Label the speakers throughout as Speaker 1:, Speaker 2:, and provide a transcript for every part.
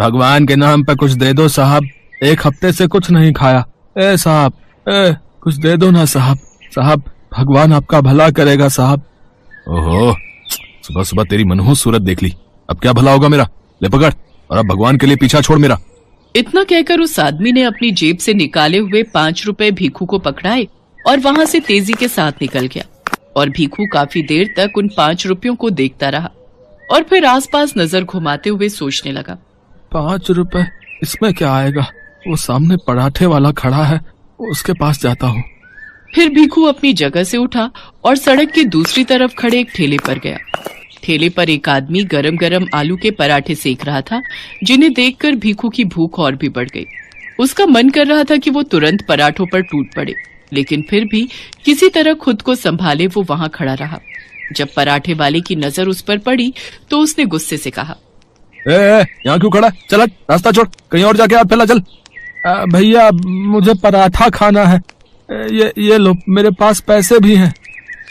Speaker 1: भगवान के नाम पे कुछ दे दो साहब, एक हफ्ते से कुछ नहीं खाया। ए साहब, कुछ दे दो ना साहब, साहब भगवान आपका भला करेगा साहब। ओहो, सुबह सुबह तेरी मनहूस सूरत देख ली, अब क्या भला होगा मेरा, ले पकड़ और अब भगवान के लिए पीछा छोड़ मेरा।
Speaker 2: इतना कहकर उस आदमी ने अपनी जेब से निकाले हुए 5 रुपए भीखू को पकड़ाए और वहां से तेजी के साथ निकल गया। और भीखू काफी देर तक उन 5 रुपयों को देखता रहा और फिर आसपास नजर घुमाते हुए सोचने लगा,
Speaker 1: 5 रुपए, इसमें क्या आएगा, वो सामने पराठे वाला खड़ा है, उसके पास जाता हूँ।
Speaker 2: फिर भीखू अपनी जगह से उठा और सड़क की दूसरी तरफ खड़े एक ठेले पर गया। ठेले पर एक आदमी गरम गरम आलू के पराठे सेक रहा था, जिन्हें देखकर भीखू की भूख और भी बढ़ गई। उसका मन कर रहा था कि वो तुरंत पराठों पर टूट पड़े, लेकिन फिर भी किसी तरह खुद को संभाले वो वहां खड़ा रहा। जब पराठे वाले की नजर उस पर पड़ी तो उसने गुस्से से कहा,
Speaker 1: यहाँ क्यों खड़ा, चल रास्ता छोड़, कहीं और जाके हाथ फैला चल। भैया मुझे पराठा खाना है, ये लो, मेरे पास पैसे भी हैं।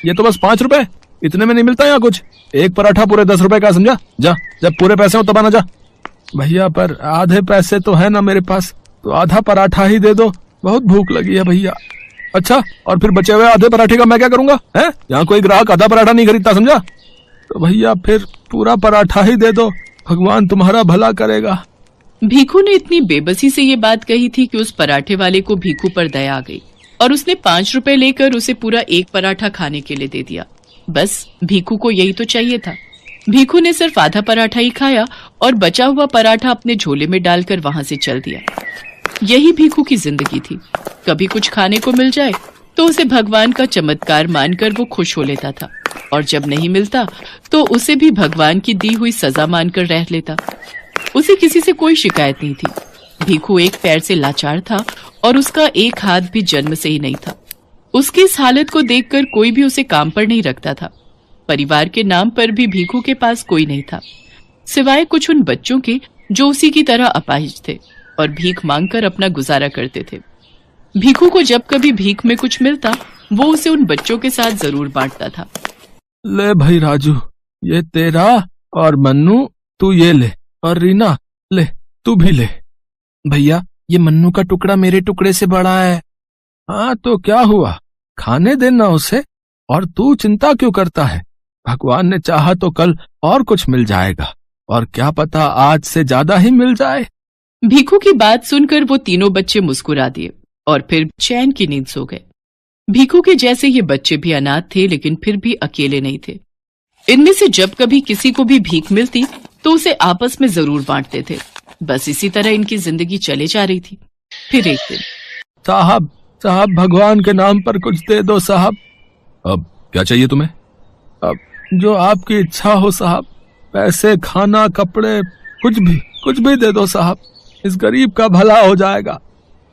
Speaker 1: ये तो बस 5 रुपए, इतने में नहीं मिलता यहाँ कुछ, एक पराठा पूरे 10 रुपए का, समझा? जा, जब पूरे पैसे हो तब आना जा। भैया पर आधे पैसे तो है ना मेरे पास, तो आधा पराठा ही दे दो, बहुत भूख लगी है भैया। अच्छा, और फिर बचे हुए आधे पराठे का मैं क्या करूंगा, है? यहाँ कोई ग्राहक आधा पराठा नहीं खरीदता, समझा? तो भैया फिर पूरा पराठा ही दे दो, भगवान तुम्हारा भला करेगा।
Speaker 2: भीखू ने इतनी बेबसी से ये बात कही थी कि उस पराठे वाले को भीखू पर दया आ गई और उसने 5 रुपए लेकर उसे पूरा एक पराठा खाने के लिए दे दिया। बस भीखू को यही तो चाहिए था। भीखू ने सिर्फ आधा पराठा ही खाया और बचा हुआ पराठा अपने झोले में डालकर वहां से चल दिया। यही भीखू की जिंदगी थी, कभी कुछ खाने को मिल जाए तो उसे भगवान का चमत्कार मानकर वो खुश हो लेता था, और जब नहीं मिलता तो उसे भी भगवान की दी हुई सजा मानकर रह लेता। उसे किसी से कोई शिकायत नहीं थी। भीखू एक पैर से लाचार था और उसका एक हाथ भी जन्म से ही नहीं था। उसकी इस हालत को देखकर कोई भी उसे काम पर नहीं रखता था। परिवार के नाम पर भी भीखू के पास कोई नहीं था, सिवाय कुछ उन बच्चों के जो उसी की तरह अपाहिज थे और भीख मांगकर अपना गुजारा करते थे। भीखू को जब कभी भीख में कुछ मिलता वो उसे उन बच्चों के साथ जरूर बांटता था।
Speaker 1: ले भाई राजू, ये तेरा, और मन्नू तू ये ले, और रीना ले, तू भी ले। भैया ये मन्नू का टुकड़ा मेरे टुकड़े से बड़ा है। हाँ तो क्या हुआ, खाने देना उसे, और तू चिंता क्यों करता है? भगवान ने चाहा तो कल और कुछ मिल जाएगा, और क्या पता आज से ज्यादा ही मिल जाए।
Speaker 2: भीखू की बात सुनकर वो तीनों बच्चे मुस्कुरा दिए और फिर चैन की नींद सो गए। भीखू के जैसे ये बच्चे भी अनाथ थे, लेकिन फिर भी अकेले नहीं थे। इनमें से जब कभी किसी को भी भीख मिलती तो उसे आपस में जरूर बांटते थे। बस इसी तरह इनकी जिंदगी चले जा रही थी। फिर एक दिन,
Speaker 1: साहब साहब भगवान के नाम पर कुछ दे दो साहब। अब क्या चाहिए तुम्हें? अब जो आपकी इच्छा हो साहब, पैसे, खाना, कपड़े, कुछ भी दे दो साहब, इस गरीब का भला हो जाएगा।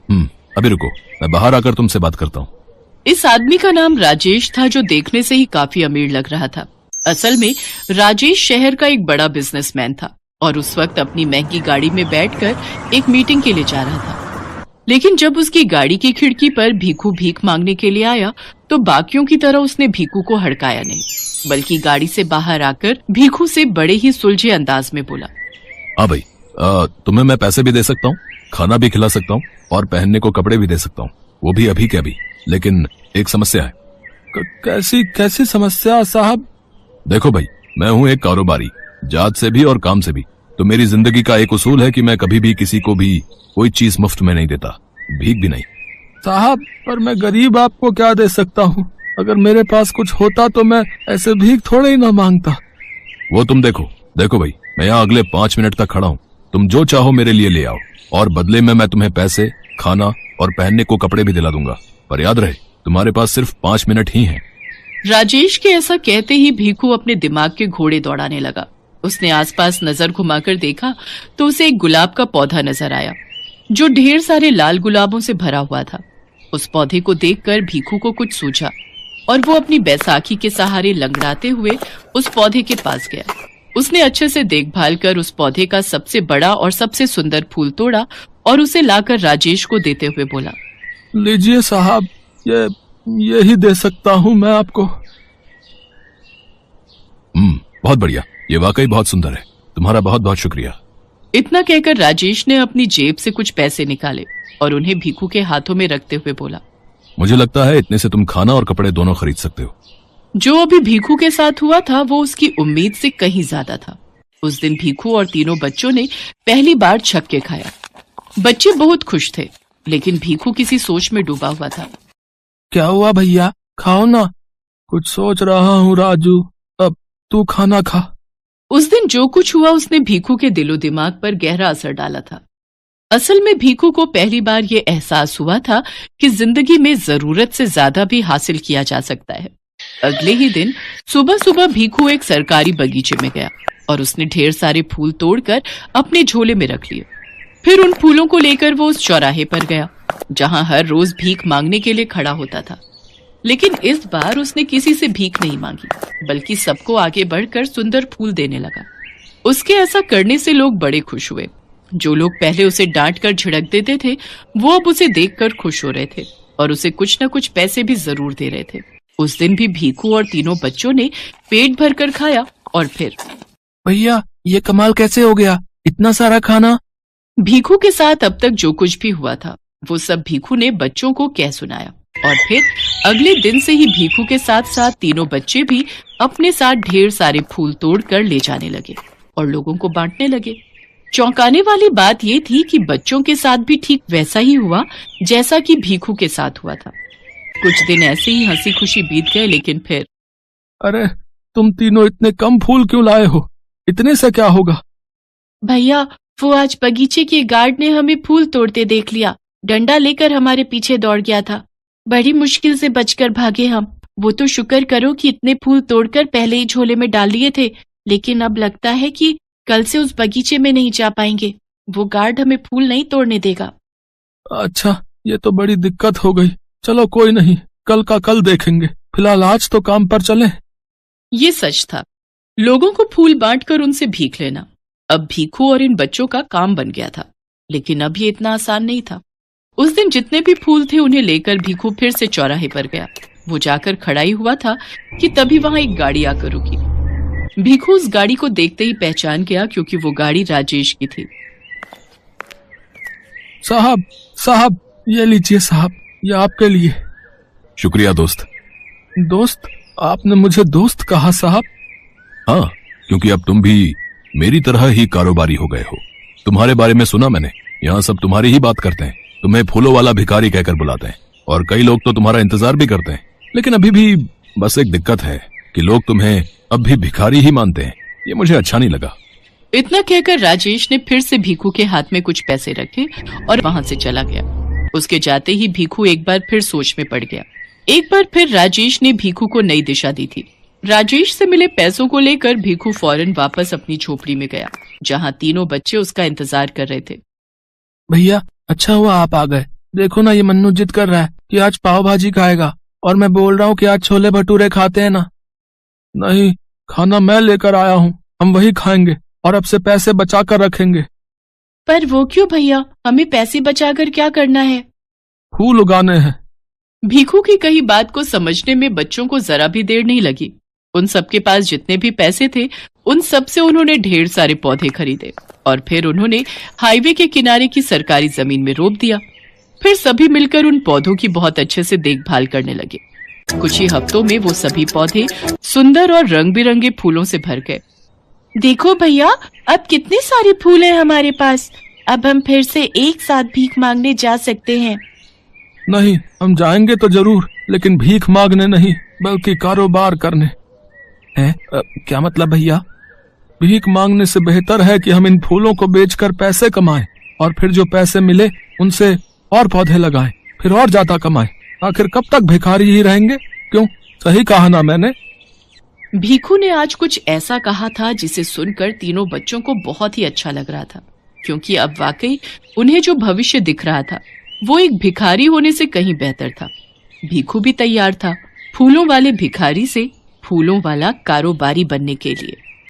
Speaker 1: अभी रुको, मैं बाहर आकर तुमसे बात करता हूँ।
Speaker 2: इस आदमी का नाम राजेश था, जो देखने से ही काफी अमीर लग रहा था। असल में राजेश शहर का एक बड़ा बिजनेसमैन था और उस वक्त अपनी महंगी गाड़ी में बैठकर एक मीटिंग के लिए जा रहा था। लेकिन जब उसकी गाड़ी की खिड़की पर भीखू भीख मांगने के लिए आया तो बाकियों की तरह उसने भीखू को हड़काया नहीं, बल्कि गाड़ी से बाहर आकर भीखू से बड़े ही सुलझे अंदाज में बोला,
Speaker 1: हाँ भाई, तुम्हें मैं पैसे भी दे सकता हूँ, खाना भी खिला सकता हूँ, और पहनने को कपड़े भी दे सकता हूँ, वो भी अभी के अभी। लेकिन एक समस्या है। कैसी समस्या साहब? देखो भाई, मैं हूँ एक कारोबारी, जात से भी और काम से भी, तो मेरी जिंदगी का एक उसूल है कि मैं कभी भी किसी को भी कोई चीज मुफ्त में नहीं देता, भीख भी नहीं। साहब पर मैं गरीब, आपको क्या दे सकता हूँ? अगर मेरे पास कुछ होता तो मैं ऐसे भीख थोड़े ही ना मांगता। वो तुम देखो भाई, मैं यहाँ अगले 5 मिनट तक खड़ा हूँ, तुम जो चाहो मेरे लिए ले आओ, और बदले में मैं तुम्हें पैसे, खाना और पहनने को कपड़े भी दिला दूंगा, पर याद रहे तुम्हारे पास सिर्फ 5 मिनट ही हैं।
Speaker 2: राजेश के ऐसा कहते ही भीखू अपने दिमाग के घोड़े दौड़ाने लगा। उसने आसपास नजर घुमाकर देखा तो उसे एक गुलाब का पौधा नजर आया, जो ढेर सारे लाल गुलाबों से भरा हुआ था। उस पौधे को देखकर भीखू को कुछ सूझा और वो अपनी बैसाखी के सहारे लंगड़ाते हुए उस पौधे के पास गया। उसने अच्छे से देखभाल कर उस पौधे का सबसे बड़ा और सबसे सुंदर फूल तोड़ा और उसे लाकर राजेश को देते हुए बोला,
Speaker 1: लीजिए साहब, यही दे सकता हूँ मैं आपको। बहुत बढ़िया, ये वाकई बहुत सुंदर है, तुम्हारा बहुत बहुत शुक्रिया।
Speaker 2: इतना कहकर राजेश ने अपनी जेब से कुछ पैसे निकाले और उन्हें भीखू के हाथों में रखते हुए बोला,
Speaker 1: मुझे लगता है इतने से तुम खाना और कपड़े दोनों खरीद सकते हो।
Speaker 2: जो अभी भीखू के साथ हुआ था वो उसकी उम्मीद से कहीं ज्यादा था। उस दिन भीखू और तीनों बच्चों ने पहली बार छक्के खाया। बच्चे बहुत खुश थे, लेकिन भीखू किसी सोच में डूबा हुआ था।
Speaker 1: क्या हुआ भैया, खाओ ना। कुछ सोच रहा हूँ राजू, अब तू खाना खा।
Speaker 2: उस दिन जो कुछ हुआ उसने भीखू के दिलो दिमाग पर गहरा असर डाला था। असल में भीखू को पहली बार ये एहसास हुआ था कि जिंदगी में जरूरत से ज्यादा भी हासिल किया जा सकता है। अगले ही दिन सुबह सुबह भीखू एक सरकारी बगीचे में गया और उसने ढेर सारे फूल तोड़कर अपने झोले में रख लिए। फिर उन फूलों को लेकर वो उस चौराहे पर गया जहां हर रोज भीख मांगने के लिए खड़ा होता था। लेकिन इस बार उसने किसी से भीख नहीं मांगी, बल्कि सबको आगे बढ़कर सुंदर फूल देने लगा। उसके ऐसा करने से लोग बड़े खुश हुए। जो लोग पहले उसे डांट कर झिड़क देते थे वो अब उसे देखकर खुश हो रहे थे और उसे कुछ न कुछ पैसे भी जरूर दे रहे थे। उस दिन भी भीखू और तीनों बच्चों ने पेट भरकर खाया और फिर,
Speaker 1: भैया ये कमाल कैसे हो गया, इतना सारा खाना।
Speaker 2: भीखू के साथ अब तक जो कुछ भी हुआ था वो सब भीखू ने बच्चों को कह सुनाया। और फिर अगले दिन से ही भीखू के साथ साथ तीनों बच्चे भी अपने साथ ढेर सारे फूल तोड़कर ले जाने लगे और लोगों को बांटने लगे। चौंकाने वाली बात ये थी कि बच्चों के साथ भी ठीक वैसा ही हुआ जैसा कि भीखू के साथ हुआ था। कुछ दिन ऐसे ही हंसी खुशी बीत गए, लेकिन फिर,
Speaker 1: अरे तुम तीनों इतने कम फूल क्यों लाए हो, इतने से क्या होगा।
Speaker 2: भैया वो आज बगीचे के गार्ड ने हमें फूल तोड़ते देख लिया, डंडा लेकर हमारे पीछे दौड़ गया था। बड़ी मुश्किल से बचकर भागे हम। वो तो शुक्र करो कि इतने फूल तोड़कर पहले ही झोले में डाल लिए थे, लेकिन अब लगता है कि कल से उस बगीचे में नहीं जा पाएंगे। वो गार्ड हमें फूल नहीं तोड़ने देगा।
Speaker 1: अच्छा, ये तो बड़ी दिक्कत हो गई। चलो कोई नहीं, कल का कल देखेंगे, फिलहाल आज तो काम पर चलें।
Speaker 2: ये सच था। लोगों को फूल बांटकर उनसे भीख लेना अब भीखू और इन बच्चों का काम बन गया था, लेकिन अब ये इतना आसान नहीं था। उस दिन जितने भी फूल थे उन्हें लेकर भीखू फिर से चौराहे पर गया। वो जाकर खड़ा ही हुआ था कि तभी वहां एक गाड़ी आकर रुकी। भीखू उस गाड़ी को देखते ही पहचान गया, क्योंकि वो गाड़ी राजेश की थी।
Speaker 1: साहब साहब ये लीजिए साहब, ये आपके लिए। शुक्रिया दोस्त। दोस्त, आपने मुझे दोस्त कहा साहब। हाँ, क्योंकि अब तुम भी मेरी तरह ही कारोबारी हो गए हो। तुम्हारे बारे में सुना मैंने, यहाँ सब तुम्हारी ही बात करते हैं, तुम्हें फूलों वाला भिखारी कहकर बुलाते हैं और कई लोग तो तुम्हारा इंतजार भी करते हैं। लेकिन अभी भी बस एक दिक्कत है कि लोग तुम्हें अब भी भिखारी ही मानते हैं। ये मुझे अच्छा नहीं लगा।
Speaker 2: इतना कहकर राजेश ने फिर से भीखू के हाथ में कुछ पैसे रखे और वहां से चला गया। उसके जाते ही भीखू एक बार फिर सोच में पड़ गया। एक बार फिर राजेश ने भीखू को नई दिशा दी थी। राजेश से मिले पैसों को लेकर भीखू फौरन वापस अपनी झोपड़ी में गया, जहां तीनों बच्चे उसका इंतजार कर रहे थे।
Speaker 1: भैया अच्छा हुआ आप आ गए। देखो ना, ये मन्नू जिद कर रहा है कि आज पाव भाजी खाएगा और मैं बोल रहा हूँ कि आज छोले भटूरे खाते हैं ना। नहीं, खाना मैं लेकर आया हूँ, हम वही खाएंगे और अब से पैसे बचा कर रखेंगे।
Speaker 2: पर वो क्यों भैया, हमें पैसे बचाकर क्या करना है?
Speaker 1: फूल उगाने हैं।
Speaker 2: भीखू की कही बात को समझने में बच्चों को जरा भी देर नहीं लगी। उन सबके पास जितने भी पैसे थे उन सब से उन्होंने ढेर सारे पौधे खरीदे और फिर उन्होंने हाईवे के किनारे की सरकारी जमीन में रोप दिया। फिर सभी मिलकर उन पौधों की बहुत अच्छे से देखभाल करने लगे। कुछ ही हफ्तों में वो सभी पौधे सुंदर और रंग बिरंगे फूलों से भर गए। देखो भैया, अब कितने सारे फूल हैं हमारे पास। अब हम फिर से एक साथ भीख मांगने जा सकते हैं।
Speaker 1: नहीं, हम जाएंगे तो जरूर, लेकिन भीख मांगने नहीं, बल्कि कारोबार करने। क्या मतलब भैया? भीख मांगने से बेहतर है कि हम इन फूलों को बेचकर पैसे कमाएं और फिर जो पैसे मिले उनसे और पौधे लगाएं, फिर और ज्यादा कमाएं। आखिर कब तक भिखारी ही रहेंगे? क्यों, सही कहा ना मैंने?
Speaker 2: भीखू ने आज कुछ ऐसा कहा था जिसे सुनकर तीनों बच्चों को बहुत ही अच्छा लग रहा था, क्योंकि अब वाकई उन्हें जो भविष्य दिख रहा था वो एक भिखारी होने से कहीं बेहतर था। भीखू भी तैयार था फूलों वाले भिखारी से फूलों वाला कारोबारी बनने के लिए।